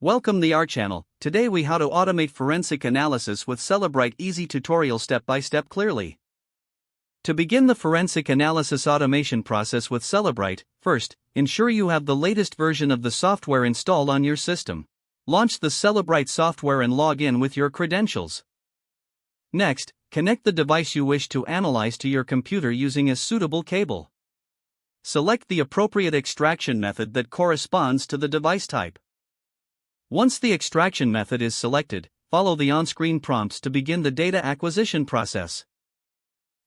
Welcome to our channel. Today we how to automate forensic analysis with Cellebrite easy tutorial step by step clearly. To begin the forensic analysis automation process with Cellebrite, first, ensure you have the latest version of the software installed on your system. Launch the Cellebrite software and log in with your credentials. Next, connect the device you wish to analyze to your computer using a suitable cable. Select the appropriate extraction method that corresponds to the device type. Once the extraction method is selected, follow the on-screen prompts to begin the data acquisition process.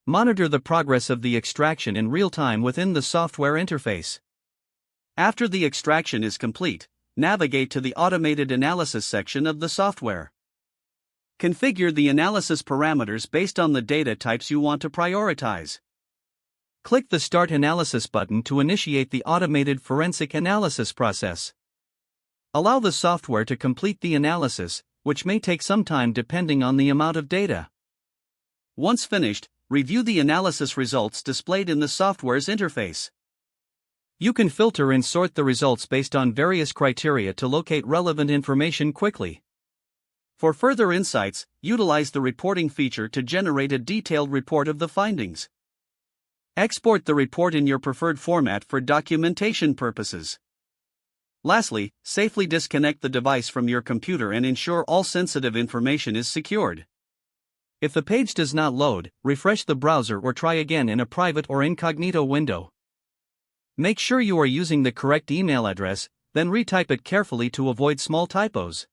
Monitor the progress of the extraction in real time within the software interface. After the extraction is complete, navigate to the Automated Analysis section of the software. Configure the analysis parameters based on the data types you want to prioritize. Click the Start Analysis button to initiate the automated forensic analysis process. Allow the software to complete the analysis, which may take some time depending on the amount of data. Once finished, review the analysis results displayed in the software's interface. You can filter and sort the results based on various criteria to locate relevant information quickly. For further insights, utilize the reporting feature to generate a detailed report of the findings. Export the report in your preferred format for documentation purposes. Lastly, safely disconnect the device from your computer and ensure all sensitive information is secured. If the page does not load, refresh the browser or try again in a private or incognito window. Make sure you are using the correct email address, then retype it carefully to avoid small typos.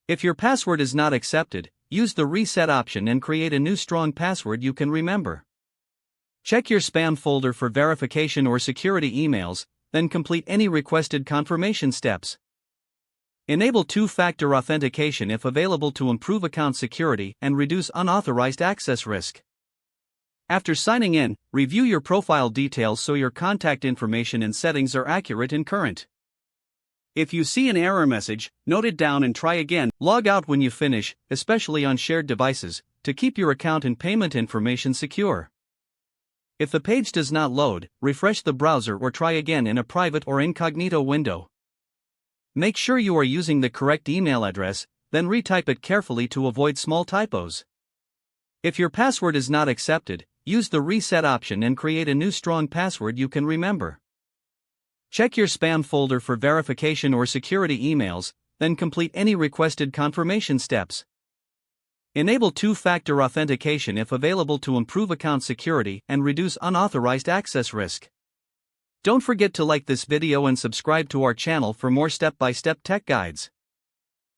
If your password is not accepted, use the reset option and create a new strong password you can remember. Check your spam folder for verification or security emails, then complete any requested confirmation steps. Enable two-factor authentication if available to improve account security and reduce unauthorized access risk. After signing in, review your profile details so your contact information and settings are accurate and current. If you see an error message, note it down and try again. Log out when you finish, especially on shared devices, to keep your account and payment information secure. If the page does not load, refresh the browser or try again in a private or incognito window. Make sure you are using the correct email address, then retype it carefully to avoid small typos. If your password is not accepted, use the reset option and create a new strong password you can remember. Check your spam folder for verification or security emails, then complete any requested confirmation steps. Enable two-factor authentication if available to improve account security and reduce unauthorized access risk. Don't forget to like this video and subscribe to our channel for more step-by-step tech guides.